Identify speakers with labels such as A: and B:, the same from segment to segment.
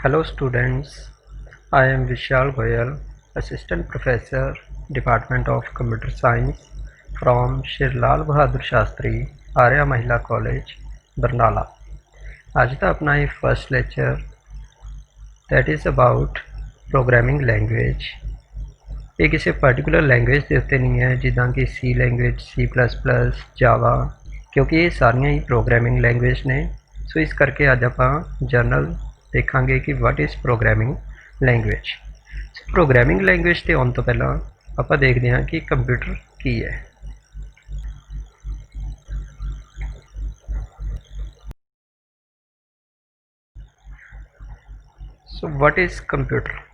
A: Hello students, I am Vishal Goyal, Assistant Professor, Department of Computer Science from Shri Lal Bahadur Shastri, Arya Mahila College, Barnala। आज का अपना ये first lecture that is about programming language. ये किसी particular language के उत्ते नहीं है जिदा कि सी लैंग्वेज, C++, जावा, क्योंकि ये सारियां ही प्रोग्रामिंग लैंग्वेज ने। सो इस करके अज आप जर्नल देखांगे कि what is programming language. Programming language ते आउण तो पहला आप देखते हैं कि कंप्यूटर की है। So what is computer?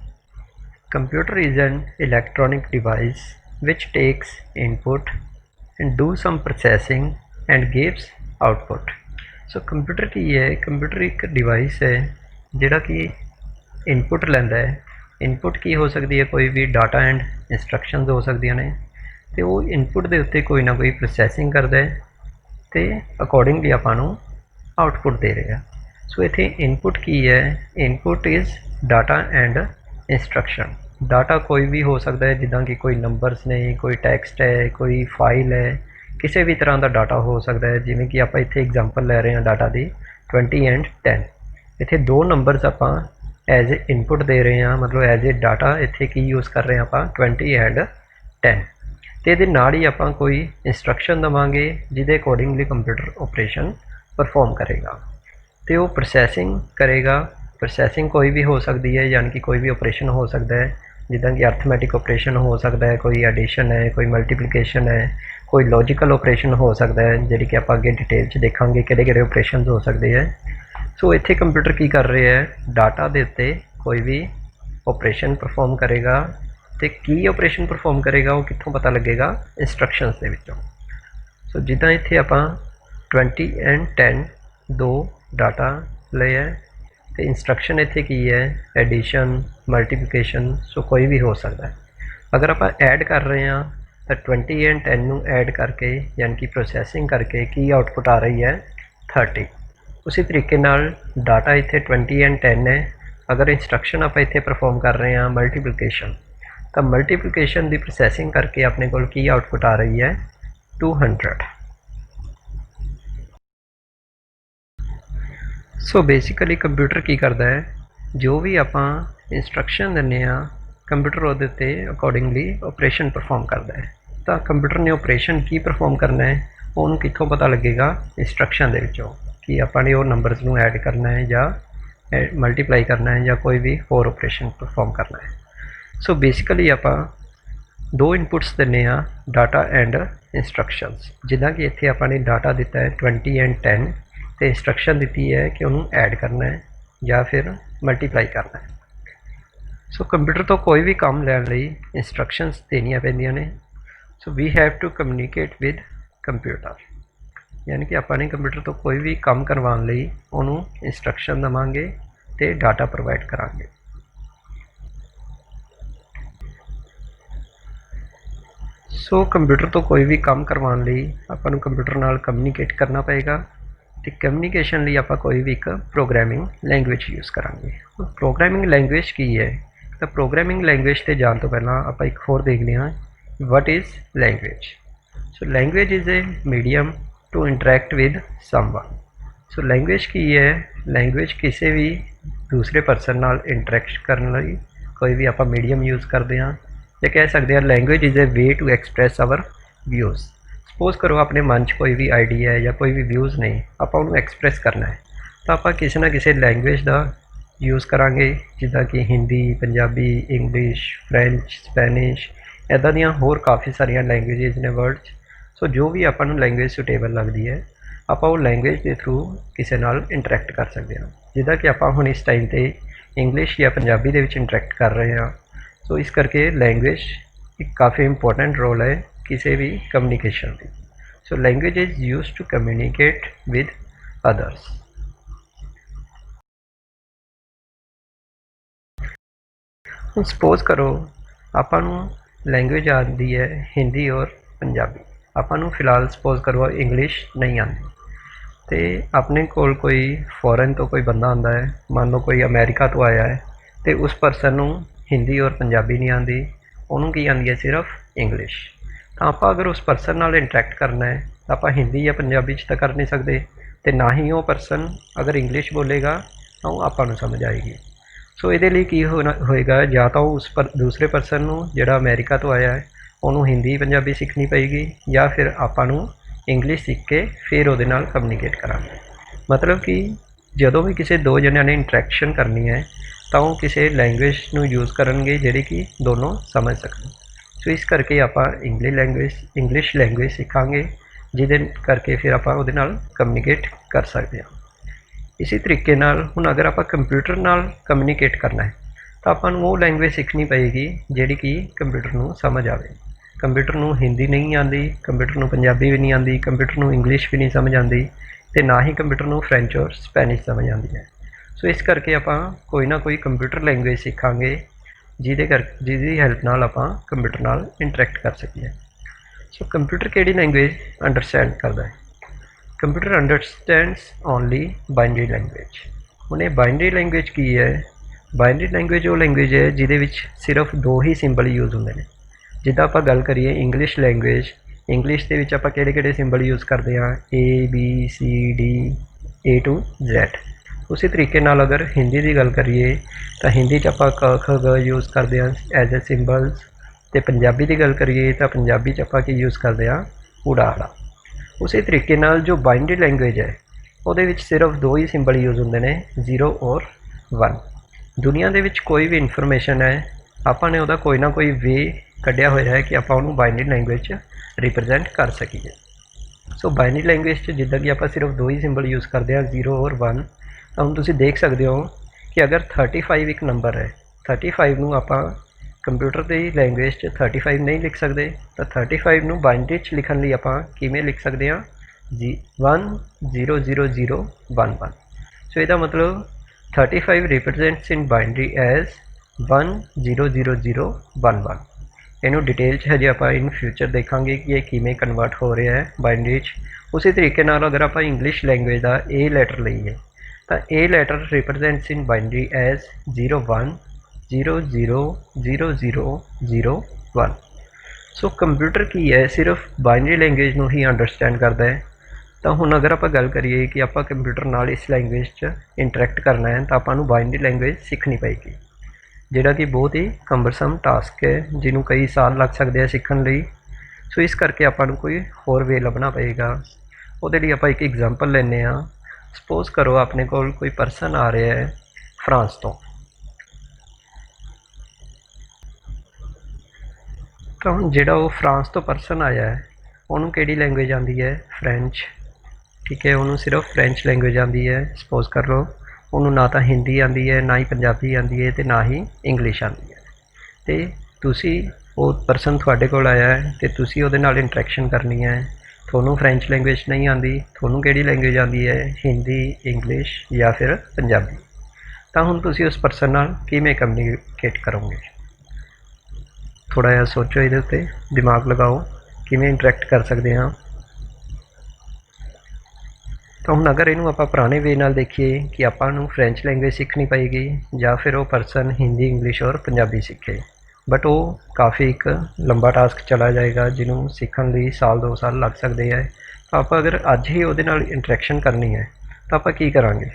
A: Computer is an electronic device which takes input and do some processing and gives output। So computer की है, computer एक डिवाइस है जिहड़ा कि इनपुट लैंदा है। इनपुट की हो सकती है, कोई भी डाटा एंड इंस्ट्रक्शनस हो सकदियां ने, ते वो इनपुट दे उत्ते कोई ना कोई प्रोसैसिंग करदा है ते अकॉर्डिंगली आपां नूं आउटपुट दे रहा। सो इत्थे इनपुट की है, input is data and instruction. Data कोई भी हो सकता है, जिदा कि कोई नंबरस ने, कोई टैक्सट है, कोई फाइल है, किसी भी तरह का डाटा हो सकता है। जिमें कि आप इत्थे एग्जांपल ले रहे हैं डाटा की 20 एंड 10। इत्थे दो नंबरस आप एज ए इनपुट दे रहे हैं, मतलब एज ए डाटा इत्थे की यूज़ कर रहे हैं आप 20 एंड 10। तो ये नाल ही आप कोई इंस्ट्रक्शन देवांगे जिदे अकॉर्डिंगली कंप्यूटर ऑपरेशन परफॉर्म करेगा, तो वो प्रोसैसिंग करेगा। प्रोसैसिंग कोई भी हो सकती है, यानी कि कोई भी ऑपरेशन हो सकता है, जिदा कि अर्थमैटिक ऑपरेशन हो सकता है, कोई एडिशन है, कोई मल्टीप्लिकेशन है, कोई लॉजिकल ऑपरेशन हो सकता है, जी कि आप अगे डिटेल च देखांगे किहड़े ऑपरेशन हो सकते हैं। सो इत्थे कंप्यूटर की कर रहे हैं, डाटा के उत्ते कोई भी ऑपरेशन परफॉर्म करेगा। तो की ऑपरेशन परफॉर्म करेगा वो कित्थों पता लगेगा? इंस्ट्रक्शनस दे विचों। सो जिदा इत्थे आपां 20 एंड 10 दो डाटा ले है, तो इंस्ट्रक्शन इत्थे की है एडिशन, मल्टीप्लिकेशन, सो कोई भी हो सकता है। अगर आप ऐड कर रहे हैं तो 20 एंड 10 नूं ऐड करके, यानी कि प्रोसैसिंग करके की आउटपुट आ रही है 30। उसी तरीके नाल डाटा इत्थे 20 एंड 10 है। अगर इंस्ट्रक्शन आप इत्थे परफॉर्म कर रहे हैं मल्टीप्लिकेशन, तो मल्टीप्लिकेशन की प्रोसैसिंग करके अपने को की आउटपुट आ रही है 200। सो बेसिकली कंप्यूटर की करता है, जो भी आप इंस्ट्रक्शन देने कंप्यूटर वो अकॉर्डिंगली ऑपरेशन परफॉर्म करता है। तो कंप्यूटर ने ऑपरेशन की परफॉर्म करना है, उन्होंने कितों पता लगेगा? इंस्ट्रक्शन के विचों कि अपने वो नंबरस नूं ऐड करना है या मल्टीप्लाई करना है या कोई भी होर ऑपरेशन परफॉर्म करना है। सो बेसिकली आप दो इनपुट्स देने डाटा एंड इंस्ट्रक्शनस। जिदा कि इत्थे आपने डाटा दिता है 20 एंड 10, तो इंस्ट्रक्शन दी है कि उन्होंने ऐड करना है या फिर मल्टीप्लाई करना है। सो कंप्यूटर तो कोई भी काम लैन लई इंस्ट्रक्शनस देनिया पैंदियां ने। So we have to communicate with computer, यानी कि अपने कंप्यूटर तो कोई भी काम करवाने लई उन्होंने इंस्ट्रक्शन देवांगे तो डाटा प्रोवाइड करांगे। सो कंप्यूटर तो कोई भी काम करवाने लई आपां कंप्यूटर नाल कम्यूनीकेट करना पेगा। तो कम्यूनीकेशन लिए आप कोई भी एक प्रोग्रामिंग लैंग्वेज यूज़ करांगे। प्रोग्रामिंग लैंग्वेज की है? तो प्रोग्रामिंग लैंग्वेज से जाने तो पहला आप एक होर देखते हैं what is language. So language is a medium to interact with someone. So language की है? लैंग्वेज किसी भी दूसरे परसन नाल इंटरैक्ट करने लई कोई भी आप मीडियम यूज़ करते हैं, या कह सकते हैं language is a way to express our views. Suppose करो अपने मन कोई भी आइडिया है या कोई भी व्यूज़ नहीं, आप उन्हें एक्सप्रैस करना है, तो आप किसी ना किसी लैंग्वेज का यूज़ करांगे, जिदा कि Hindi, Punjabi, English, French, Spanish, इदा दियां होर काफ़ी सारिया लैंग्वेजेज ने वर्ड्स। सो जो भी आपको लैंग्वेज सुटेबल लगती है, आप वो लैंग्वेज के थ्रू किसी नाल इंटरैक्ट कर सकते हैं। जिदा कि आप हुण इस टाइम पर इंग्लिश या पंजाबी दे विच इंटरैक्ट कर रहे हैं। सो इस करके लैंग्वेज एक काफ़ी इंपॉर्टेंट रोल है किसी भी कम्युनिकेशन की। So language is use to communicate with others. Suppose करो आपां लैंग्वेज आती है हिंदी और पंजाबी, आपां फिलहाल सपोज करो इंग्लिश नहीं आती। तो अपने कोल कोई फॉरन तो कोई बंदा आंदा है, मान लो कोई अमेरिका तो आया है, तो उस परसन नूं हिंदी और पंजाबी नहीं आती, उन्होंने की आती है सिर्फ इंग्लिश। तो आप अगर उस परसन नाल इंटरैक्ट करना है तो आप हिंदी या पंजाबी तो कर नहीं सकते, तो ना ही वो परसन अगर इंग्लिश बोलेगा तो आपां नूं समझ आएगी। सो ये लिए की होएगा, या तो उस पर दूसरे परसन नूं जिहड़ा अमेरिका तो आया है उन्होंने हिंदी पंजाबी सीखनी पेगी, या फिर आपां नूं इंग्लिश सीख के फिर उहदे नाल कम्यूनीकेट करांगे। मतलब कि जदों भी किसी दो जणियां ने इंटरैक्शन करनी है तो वो किसी लैंग्वेज नूं यूज़ करनगे जिहड़ी कि दोनों समझ सकन। सो इस करके आपां इंग्लिश लैंग्वेज सीखांगे, जिहदे करके फिर आपां उहदे नाल कम्यूनीकेट कर सकते हैं। इसी तरीके नाल हुण अगर आपां कंप्यूटर नाल कम्यूनीकेट करना है तो आपां नूं वो लैंग्वेज सीखनी पेगी जिहड़ी कि कंप्यूटर नूं समझ आवे। कंप्यूटर नूं हिंदी नहीं आती, कंप्यूटर नूं पंजाबी भी नहीं आती, कंप्यूटर नूं इंग्लिश भी नहीं समझ आती, तो ना ही कंप्यूटर नूं फ्रेंच और स्पैनिश समझ आती है। सो इस करके आपां कोई ना कोई कंप्यूटर लैंग्वेज सीखांगे जिहदी हैल्प नाल आपां कंप्यूटर नाल इंटरैक्ट कर सकीए। सो कंप्यूटर किहड़ी लैंग्वेज अंडरस्टैंड करदा है? Computer understands only binary language. हुण ये बाइनरी लैंग्वेज की है? बाइनरी लैंग्वेज वो लैंग्वेज है जिहदे विच सिर्फ दो ही सिंबल यूज़ हुंदे ने। जिद्दां आपां गल करिए इंग्लिश लैंग्वेज, इंग्लिश दे विच आपां किहड़े-किहड़े सिंबल यूज़ करदे हां? A B C D A to Z। उसी तरीके नाल अगर हिंदी की गल करिए तो हिंदी च आपां क ख ग यूज़ करते हैं एज ए सिंबल्स, तो पंजाबी की गल करिए तो पंजाबी च आपां की यूज़ करते हैं ऊड़ा आड़ा। उसी तरीके नाल जो बाइनरी लैंग्वेज है उहदे विच सिर्फ दो ही सिंबल यूज़ होंदे ने, 0 और 1। दुनिया दे विच कोई भी इनफॉर्मेशन है आपां ने उहदा कोई ना कोई वे कढ़िया होया है कि आपां उहनूं बाइनरी लैंग्वेज रिप्रजेंट कर सकीए। सो बाइनरी लैंग्वेज जिद्दां कि आपां सिर्फ दो ही सिंबल यूज़ करते हैं 0 और 1। तो हम तुसीं देख सकते हो कि अगर 35 एक नंबर है, 35 नूं आपां कंप्यूटर की लैंग्वेज 35 नहीं लिख सकते, तो 35 नूं बाइनरी च लिखण लई आपां किवें लिख सकते हैं? 100011। सो इहदा मतलब 35 रिप्रजेंट्स इन बाइनरी एज 100011। इनू डिटेल हजे आप इन फ्यूचर देखांगे कि ये किमें कन्वर्ट हो रहा है बाइनरी। उसी तरीके नाल अगर आप इंग्लिश लैंग्वेज का ए लैटर लईए तो A letter represents in binary as 01000001। So computer की है सिर्फ बाइनरी लैंग्वेज नूं ही अंडरस्टैंड करता है। तो हुण अगर आप गल करिए कि आप कंप्यूटर नाल इस लैंग्वेज च इंटरैक्ट करना है तो आपां नूं बाइनरी लैंग्वेज सीखनी पेगी, जिहड़ा कि बहुत ही कंबरसम टास्क है जिन्हों कई साल लग सकते हैं सीखण लई। सो इस करके आपां नूं कोई होर वे लभना पेगा। उहदे लई आपां एक एग्जाम्पल लैने आ। सपोज करो अपने कोल कोई परसन आ रहा है फ्रांस तो हुण जिहड़ा वो फ्रांस तो परसन आया है उन्होंने किहड़ी लैंग्वेज आती है? फ्रेंच। ठीक है, उन्होंने सिर्फ फ्रेंच लैंग्वेज आती है। सपोज कर लो उन्होंने ना तो हिंदी आती है, ना ही पंजाबी आती है, तो ना ही इंग्लिश आती है। तो तुसी वो परसन तुहाडे कोल आया है तो तुसी उहदे नाल इंटरैक्शन करनी है, थोनों फ्रेंच लैंग्वेज नहीं आती, थोनों किहड़ी लैंग्वेज आती है? हिंदी, इंग्लिश या फिर पंजाबी। तो हुण तुसी उस परसन नाल किवें कम्यूनीकेट करोगे? थोड़ा जिहा सोचो, इहदे उत्ते दिमाग लगाओ किवें इंटरैक्ट कर सकते हैं। तो हुण अगर इनू आपां पुराने वे नाल देखिए कि आपां नूं फ्रेंच लैंग्वेज सीखनी पेगी या फिर वो परसन हिंदी, इंग्लिश और पंजाबी सीखे, बट वो काफ़ी एक लंबा टास्क चला जाएगा जिन्हों सीखण लई साल 2 साल लग सकते हैं। तो आप अगर अज ही उहदे नाल इंटरैक्शन करनी है तो आप की करांगे?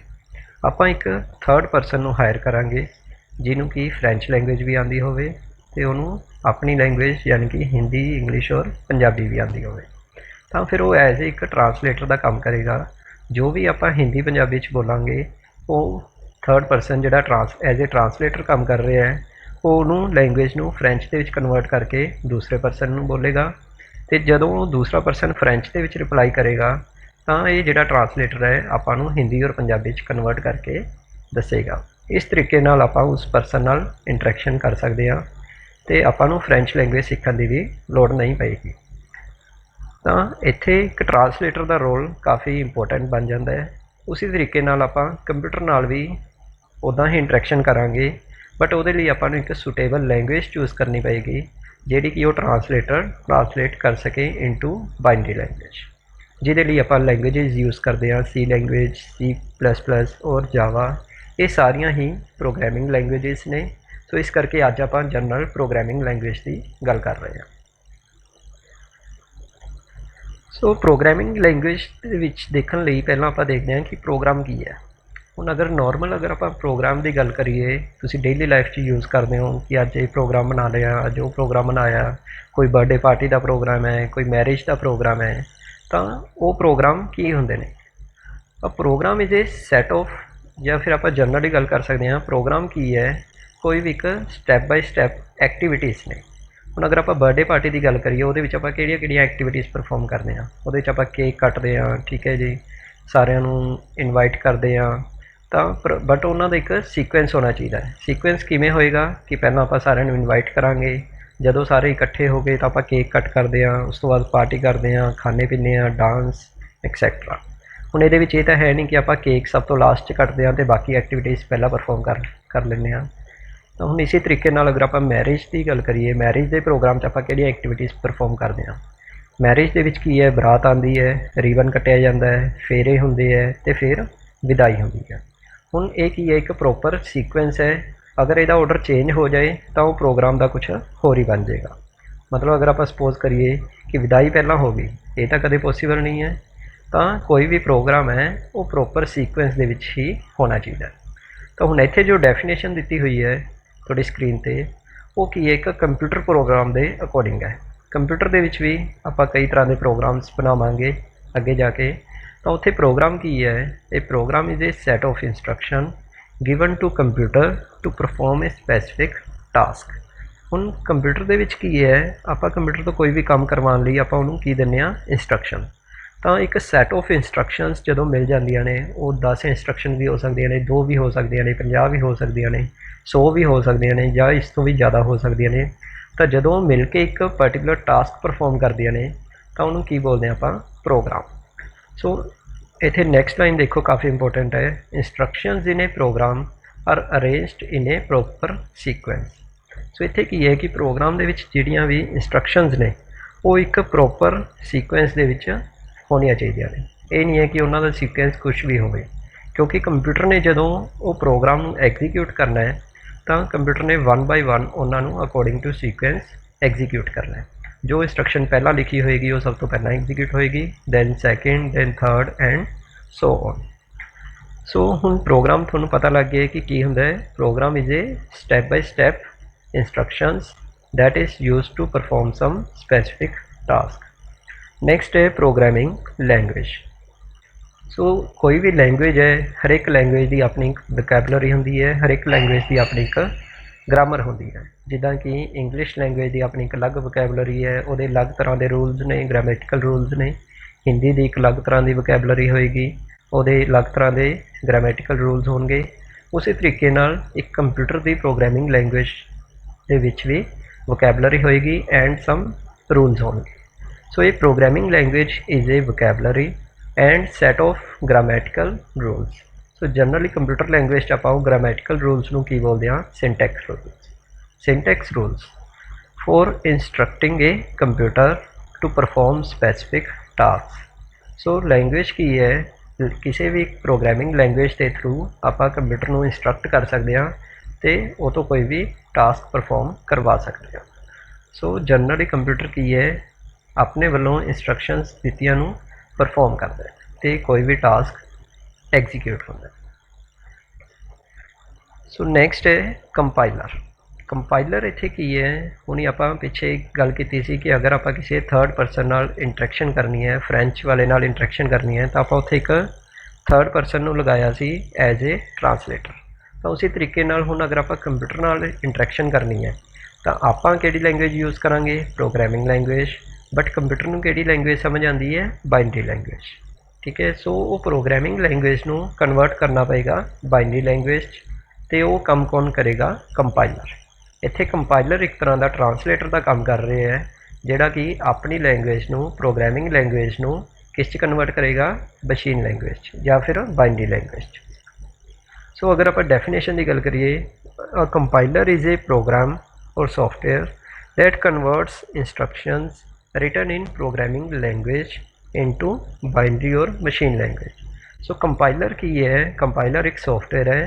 A: आपां एक थर्ड परसन नूं हायर करांगे जिन्हों कि फ्रेंच लैंग्वेज भी आती होवे ते उहनूं अपनी लैंग्वेज यानी कि हिंदी, इंग्लिश और पंजाबी भी आती होवे। तो फिर वो एज एक ट्रांसलेटर का काम करेगा। जो भी आप हिंदी पंजाबी च बोलांगे वो थर्ड परसन जिहड़ा एज ए ट्रांसलेटर काम कर रहा है वो उन्होंने लैंग्वेज नूं फ्रेंच दे विच कन्वर्ट करके दूसरे परसन नूं बोलेगा, तो जदों दूसरा परसन फ्रेंच दे विच रिप्लाई करेगा तो ये जिहड़ा ट्रांसलेटर है आपां नूं हिंदी और पंजाबी च कन्वर्ट करके दसेगा। इस तरीके नाल आपां उस परसन नाल इंटरैक्शन कर सकते हैं तो आपां नूं फ्रेंच लैंग्वेज सीखण दी भी लोड़ नहीं पेगी। तो इत्थे एक ट्रांसलेटर का रोल काफ़ी इंपोर्टेंट बन जाता है। उसी तरीके नाल आपां कंप्यूटर नाल भी उदां ही इंटरैक्शन करांगे, बट उहदे लई आपां नूं एक सुटेबल लैंग्वेज चूज़ करनी पेगी जिहड़ी कि वो ट्रांसलेटर ट्रांसलेट कर सके इनटू बाइनरी लैंग्वेज। ਜਿਹਦੇ ਲਈ ਆਪਾਂ ਲੈਂਗੁਏजेस ਯੂਜ਼ ਕਰਦੇ ਹਾਂ, C ਲੈਂਗੁਏਜ, C++ ਔਰ ਜਾਵਾ, ਇਹ ਸਾਰੀਆਂ ਹੀ ਪ੍ਰੋਗਰਾਮਿੰਗ ਲੈਂਗੁਏजेस ਨੇ। ਸੋ ਇਸ ਕਰਕੇ ਅੱਜ ਆਪਾਂ ਜਨਰਲ ਪ੍ਰੋਗਰਾਮਿੰਗ ਲੈਂਗੁਏਜ ਦੀ ਗੱਲ ਕਰ ਰਹੇ ਹਾਂ। ਸੋ ਪ੍ਰੋਗਰਾਮਿੰਗ ਲੈਂਗੁਏਜ ਦੇ ਵਿੱਚ ਦੇਖਣ ਲਈ ਪਹਿਲਾਂ ਆਪਾਂ ਦੇਖਦੇ ਹਾਂ ਕਿ ਪ੍ਰੋਗਰਾਮ ਕੀ ਹੈ। ਹੁਣ ਅਗਰ ਆਪਾਂ ਪ੍ਰੋਗਰਾਮ ਦੀ ਗੱਲ ਕਰੀਏ, ਤੁਸੀਂ ਡੇਲੀ ਲਾਈਫ 'ਚ ਯੂਜ਼ ਕਰਦੇ ਹੋ ਕਿ ਅੱਜ ਇਹ ਪ੍ਰੋਗਰਾਮ ਬਣਾ ਲਿਆ, ਅੱਜ ਉਹ ਪ੍ਰੋਗਰਾਮ ਬਣਾਇਆ, ਕੋਈ ਬਰਥਡੇ ਪਾਰਟੀ ਦਾ ਪ੍ਰੋਗਰਾਮ ਹੈ, ਕੋਈ ਮੈਰਿਜ ਦਾ ਪ੍ਰੋਗਰਾਮ ਹੈ, ਤਾਂ ਉਹ ਪ੍ਰੋਗਰਾਮ ਕੀ ਹੁੰਦੇ ਨੇ? Program is a set of, ਜਾਂ ਫਿਰ ਆਪਾਂ ਜਨਰਲੀ ਗੱਲ ਕਰ ਸਕਦੇ ਹਾਂ ਪ੍ਰੋਗਰਾਮ ਕੀ ਹੈ, ਕੋਈ ਵੀ ਇੱਕ ਸਟੈਪ ਬਾਈ ਸਟੈਪ ਐਕਟੀਵਿਟੀਜ਼ ਨੇ। ਹੁਣ ਅਗਰ ਆਪਾਂ ਬਰਥਡੇ ਪਾਰਟੀ ਦੀ ਗੱਲ ਕਰੀਏ, ਉਹਦੇ ਵਿੱਚ ਆਪਾਂ ਕਿਹੜੀਆਂ ਐਕਟੀਵਿਟੀਜ਼ ਪਰਫੋਰਮ ਕਰਦੇ ਹਾਂ? ਉਹਦੇ ਵਿੱਚ ਆਪਾਂ ਕੇਕ ਕੱਟਦੇ ਹਾਂ, ਠੀਕ ਹੈ ਜੀ, ਸਾਰਿਆਂ ਨੂੰ ਇਨਵਾਈਟ ਕਰਦੇ ਹਾਂ, ਤਾਂ ਬਟ ਉਹਨਾਂ ਦਾ ਇੱਕ ਸੀਕੁਐਂਸ ਹੋਣਾ ਚਾਹੀਦਾ ਹੈ। ਸੀਕੁਐਂਸ ਕਿਵੇਂ ਹੋਏਗਾ ਕਿ ਪਹਿਲਾਂ ਆਪਾਂ ਸਾਰਿਆਂ ਨੂੰ ਇਨਵਾਈਟ ਕਰਾਂਗੇ, ਜਦੋਂ ਸਾਰੇ ਇਕੱਠੇ ਹੋ ਗਏ ਤਾਂ ਆਪਾਂ ਕੇਕ ਕੱਟ ਕਰਦੇ ਹਾਂ, ਉਸ ਤੋਂ ਬਾਅਦ ਪਾਰਟੀ ਕਰਦੇ ਹਾਂ, ਖਾਣੇ ਪੀਂਦੇ ਹਾਂ, ਡਾਂਸ ਐਕਸੈਟਰਾ। ਹੁਣ ਇਹਦੇ ਵਿੱਚ ਇਹ ਤਾਂ ਹੈ ਨਹੀਂ ਕਿ ਆਪਾਂ ਕੇਕ ਸਭ ਤੋਂ ਲਾਸਟ 'ਚ ਕੱਟਦੇ ਹਾਂ ਅਤੇ ਬਾਕੀ ਐਕਟੀਵਿਟੀਜ਼ ਪਹਿਲਾਂ ਪਰਫੋਰਮ ਕਰ ਲੈਂਦੇ ਹਾਂ। ਤਾਂ ਹੁਣ ਇਸੇ ਤਰੀਕੇ ਨਾਲ ਅਗਰ ਆਪਾਂ ਮੈਰਿਜ ਦੀ ਗੱਲ ਕਰੀਏ, ਮੈਰਿਜ ਦੇ ਪ੍ਰੋਗਰਾਮ 'ਚ ਆਪਾਂ ਕਿਹੜੀਆਂ ਐਕਟੀਵਿਟੀਜ਼ ਪਰਫੋਰਮ ਕਰਦੇ ਹਾਂ? ਮੈਰਿਜ ਦੇ ਵਿੱਚ ਕੀ ਹੈ, ਬਰਾਤ ਆਉਂਦੀ ਹੈ, ਰੀਬਨ ਕੱਟਿਆ ਜਾਂਦਾ ਹੈ, ਫੇਰੇ ਹੁੰਦੇ ਹੈ ਅਤੇ ਫਿਰ ਵਿਦਾਈ ਹੁੰਦੀ ਹੈ। ਹੁਣ ਇਹ ਕੀ ਹੈ, ਇੱਕ ਪ੍ਰੋਪਰ ਸੀਕੁਐਂਸ ਹੈ। ਅਗਰ ਇਹਦਾ ਆਰਡਰ ਚੇਂਜ ਹੋ ਜਾਏ ਤਾਂ ਉਹ ਪ੍ਰੋਗਰਾਮ ਦਾ ਕੁਛ ਹੋਰ ਹੀ ਬਣ ਜਾਏਗਾ। ਮਤਲਬ ਅਗਰ ਆਪਾਂ ਸਪੋਜ਼ ਕਰੀਏ ਕਿ ਵਿਦਾਈ ਪਹਿਲਾਂ ਹੋ ਗਈ, ਇਹ ਤਾਂ ਕਦੇ ਪੋਸੀਬਲ ਨਹੀਂ ਹੈ। ਤਾਂ ਕੋਈ ਵੀ ਪ੍ਰੋਗਰਾਮ ਹੈ ਉਹ ਪ੍ਰੋਪਰ ਸੀਕੁਐਂਸ ਦੇ ਵਿੱਚ ਹੀ ਹੋਣਾ ਚਾਹੀਦਾ। ਤਾਂ ਹੁਣ ਇੱਥੇ ਜੋ ਡੈਫੀਨੇਸ਼ਨ ਦਿੱਤੀ ਹੋਈ ਹੈ ਤੁਹਾਡੀ ਸਕਰੀਨ 'ਤੇ, ਉਹ ਕੀ ਹੈ, ਇੱਕ ਕੰਪਿਊਟਰ ਪ੍ਰੋਗਰਾਮ ਦੇ ਅਕੋਰਡਿੰਗ ਹੈ। ਕੰਪਿਊਟਰ ਦੇ ਵਿੱਚ ਵੀ ਆਪਾਂ ਕਈ ਤਰ੍ਹਾਂ ਦੇ ਪ੍ਰੋਗਰਾਮਸ ਬਣਾਵਾਂਗੇ ਅੱਗੇ ਜਾ ਕੇ। ਤਾਂ ਉੱਥੇ ਪ੍ਰੋਗਰਾਮ ਕੀ ਹੈ? ਇਹ program is a set of instruction given to computer to perform a specific task. ਹੁਣ ਕੰਪਿਊਟਰ ਦੇ ਵਿੱਚ ਕੀ ਹੈ, ਆਪਾਂ ਕੰਪਿਊਟਰ ਤੋਂ ਕੋਈ ਵੀ ਕੰਮ ਕਰਵਾਉਣ ਲਈ ਆਪਾਂ ਉਹਨੂੰ ਕੀ ਦਿੰਦੇ ਹਾਂ? ਇੰਸਟਰਕਸ਼ਨ। ਤਾਂ ਇੱਕ ਸੈਟ ਆਫ ਇੰਸਟਰਕਸ਼ਨਸ ਜਦੋਂ ਮਿਲ ਜਾਂਦੀਆਂ ਨੇ, ਉਹ 10 ਇੰਸਟਰਕਸ਼ਨ ਵੀ ਹੋ ਸਕਦੀਆਂ ਨੇ, 2 ਵੀ ਹੋ ਸਕਦੀਆਂ ਨੇ, 50 ਵੀ ਹੋ ਸਕਦੀਆਂ ਨੇ, 100 ਵੀ ਹੋ ਸਕਦੀਆਂ ਨੇ, ਜਾਂ ਇਸ ਤੋਂ ਵੀ ਜ਼ਿਆਦਾ ਹੋ ਸਕਦੀਆਂ ਨੇ। ਤਾਂ ਜਦੋਂ ਮਿਲ ਕੇ ਇੱਕ ਪਰਟੀਕੂਲਰ ਟਾਸਕ ਪਰਫੋਰਮ ਕਰਦੀਆਂ ਨੇ ਤਾਂ ਉਹਨੂੰ ਕੀ ਬੋਲਦੇ ਹਾਂ ਆਪਾਂ? ਪ੍ਰੋਗਰਾਮ। ਸੋ ਇੱਥੇ ਨੈਕਸਟ ਲਾਈਨ ਦੇਖੋ, ਕਾਫੀ ਇੰਪੋਰਟੈਂਟ ਹੈ। ਇੰਸਟਰਕਸ਼ਨਸ ਇਨ ਏ ਪ੍ਰੋਗਰਾਮ ਆਰ ਅਰੇਂਜਡ ਇਨ ਏ ਪ੍ਰੋਪਰ ਸੀਕੁਐਂਸ। ਸੋ ਇੱਥੇ ਕੀ ਹੈ ਕਿ ਪ੍ਰੋਗਰਾਮ ਦੇ ਵਿੱਚ ਜਿਹੜੀਆਂ ਵੀ ਇੰਸਟਰਕਸ਼ਨਸ ਨੇ ਉਹ ਇੱਕ ਪ੍ਰੋਪਰ ਸੀਕੁਐਂਸ ਦੇ ਵਿੱਚ ਹੋਣੀਆਂ ਚਾਹੀਦੀਆਂ ਨੇ। ਇਹ ਨਹੀਂ ਹੈ ਕਿ ਉਹਨਾਂ ਦਾ ਸੀਕੁਐਂਸ ਕੁਛ ਵੀ ਹੋਵੇ, ਕਿਉਂਕਿ ਕੰਪਿਊਟਰ ਨੇ ਜਦੋਂ ਉਹ ਪ੍ਰੋਗਰਾਮ ਨੂੰ ਐਗਜ਼ੀਕਿਊਟ ਕਰਨਾ ਹੈ ਤਾਂ ਕੰਪਿਊਟਰ ਨੇ 1 ਬਾਈ 1 ਉਹਨਾਂ ਨੂੰ ਅਕੋਰਡਿੰਗ ਟੂ ਸੀਕੁਐਂਸ ਐਗਜ਼ੀਕਿਊਟ ਕਰਨਾ ਹੈ। ਜੋ ਇੰਸਟਰਕਸ਼ਨ ਪਹਿਲਾਂ ਲਿਖੀ ਹੋਏਗੀ ਉਹ ਸਭ ਤੋਂ ਪਹਿਲਾਂ ਐਗਜ਼ੀਕਿਊਟ ਹੋਏਗੀ, then second, then third and so on. So ਹੁਣ ਪ੍ਰੋਗਰਾਮ ਤੁਹਾਨੂੰ ਪਤਾ ਲੱਗ ਗਿਆ ਕਿ ਕੀ ਹੁੰਦਾ ਹੈ। Program is a step by step instructions that is used to perform some specific task. Next है प्रोग्रामिंग लैंग्वेज। सो कोई भी लैंग्वेज है, हर एक लैंग्वेज की अपनी एक वोकैबुलरी होंदी है, हर एक लैंग्वेज की अपनी एक ग्रामर होंदी है। जिदा कि इंग्लिश लैंग्वेज की अपनी एक अलग वोकैबुलरी है, वो अलग तरह के रूल्स ने, ग्रामेटिकल रूल्स ने। हिंदी की एक अलग तरह की वोकैबुलरी होएगी, वो अलग तरह के ग्रामेटिकल रूल्स होंगे। उसी तरीके नाल एक कंप्यूटर की प्रोग्रामिंग लैंग्वेज के विच भी वोकैबुलरी होएगी एंड सम रूल्स होंगे। सो ये programming language is a vocabulary and set of grammatical rules. So generally computer language आप ग्रामेटिकल रूल्स नूं की बोलते हैं? Syntax rules. Syntax rules for instructing a computer to perform specific task. So language की है, किसी भी प्रोग्रामिंग लैंग्वेज के थ्रू आप कंप्यूटर नूं इंस्ट्रक्ट कर सकते हैं तो वो तो कोई भी टास्क परफॉर्म करवा सकते हैं। सो जनरली कंप्यूटर की है अपने वालों इंस्ट्रक्शनस दित्तियां नूं परफॉर्म करता है तो कोई भी टास्क एग्जीक्यूट होता है। सो नैक्सट है कंपाइलर। कंपाइलर इत्थे की है, हुणी आपां पिछे गल कीती सी कि अगर आपां किसी थर्ड परसन नाल इंटरैक्शन करनी है, फ्रेंच वाले नाल इंटरैक्शन करनी है, तो आपां उत्थे एक थर्ड परसन नूं लगाया सी एज ए ट्रांसलेटर। तो उसी तरीके नाल हुण अगर आपां कंप्यूटर नाल इंटरैक्शन करनी है तो आपां किहड़ी लैंग्वेज यूज़ करांगे? Programming language. बट कंप्यूटर नूं किहड़ी लैंग्वेज समझ आती है? Binary language. ठीक है। सो वो प्रोग्रामिंग लैंग्वेज नूं कन्वर्ट करना पेगा बाइनरी लैंग्वेज, तो वो काम कौन करेगा? कंपाइलर। इत्थे कंपाइलर एक तरह का ट्रांसलेटर का काम कर रहे हैं, जिहड़ा कि अपनी लैंग्वेज नूं, प्रोग्रामिंग लैंग्वेज नूं किस कन्वर्ट करेगा? मशीन लैंग्वेज या फिर बाइनरी लैंग्वेज। सो अगर आप डेफिनेशन की गल करिए, कंपाइलर इज़ ए प्रोग्राम और software that converts instructions written in programming language into binary और मशीन लैंग्वेज। सो कंपाइलर की है, कंपाइलर एक सॉफ्टवेयर है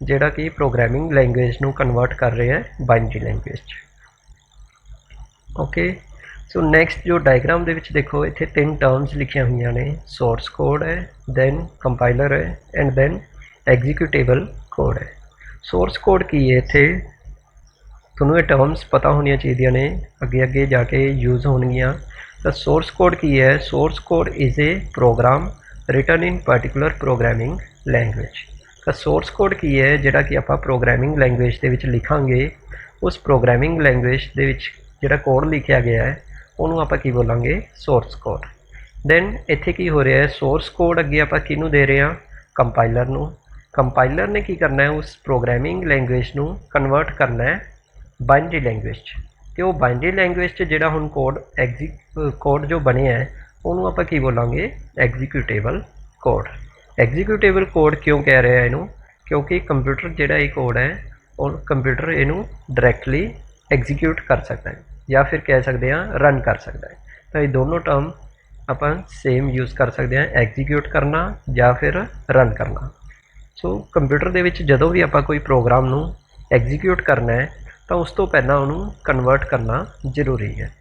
A: ਜਿਹੜਾ कि प्रोग्रामिंग लैंग्वेज ਨੂੰ कन्वर्ट कर रहे हैं बाइनरी लैंग्वेज 'ਚ। ओके, सो नैक्सट जो डायग्राम ਦੇ ਵਿੱਚ देखो इत्थे 3 टर्म्स लिखिया हुई ने, सोर्स कोड है, दैन कंपाइलर है एंड दैन एग्जीक्यूटेबल कोड है। सोर्स कोड की है, इत्थे ਤੁਹਾਨੂੰ ਇਹ टर्म्स पता होनी चाहिए ने, अगे अगे जाके यूज़ होणगियां। तो सोर्स कोड की है, source code is a program written in particular programming language. तो सोर्स कोड की है जिहड़ा कि आपां प्रोग्रामिंग लैंग्वेज दे विच लिखांगे, उस प्रोग्रामिंग लैंग्वेज दे विच जिहड़ा कोड लिखिया गया है उहनूं आपां की बोलांगे सोर्स कोड। दैन इत्थे की हो रहा है, सोर्स कोड अगे आपां किहनूं दे रहे हां, कंपाइलर नूं। कंपाइलर ने की करना है, उस प्रोग्रामिंग लैंग्वेज नूं कन्वर्ट करना है बाइनरी लैंग्वेज। तो वो बाइनरी लैंग्वेज जिहड़ा हुण कोड जो बने है उन्होंने आपां की बोलांगे एग्जीक्यूटेबल कोड। एग्जीक्यूटेबल कोड क्यों कह रहे हैं इनू, क्योंकि कंप्यूटर जिहड़ा ये कोड है और कंप्यूटर इनू डायरैक्टली एग्जीक्यूट कर सकता है या फिर कह सकते हैं रन कर सकता है। तो ये दोनों टर्म आपां सेम यूज़ कर सकते हैं, एग्जीक्यूट करना या फिर रन करना। सो कंप्यूटर दे विच जदों भी आपां कोई प्रोग्राम नू एग्जीक्यूट करना है तो उस तो पहला उन्होंने कन्वर्ट करना जरूरी है।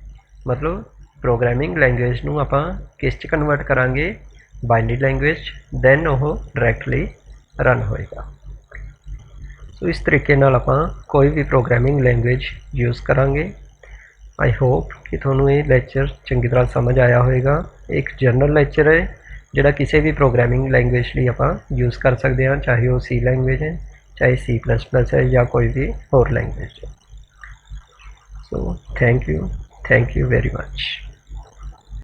A: मतलब प्रोग्रामिंग लैंग्वेज नू आपां किस च कन्वर्ट करांगे, बाइनरी लैंग्वेज, दैन वो डायरैक्टली रन होएगा। सो इस तरीके नाल आपां कोई भी प्रोग्रामिंग लैंग्वेज यूज़ करांगे। आई होप कि तुहानूं ये लैक्चर चंगी तरह समझ आया होएगा। एक जनरल लैक्चर है जिहड़ा किसी भी प्रोग्रामिंग लैंग्वेज लई आपां यूज़ कर सकते हैं, चाहे वो सी लैंग्वेज है, चाहे C++ है या कोई भी और लैंग्वेज है। So thank you very much.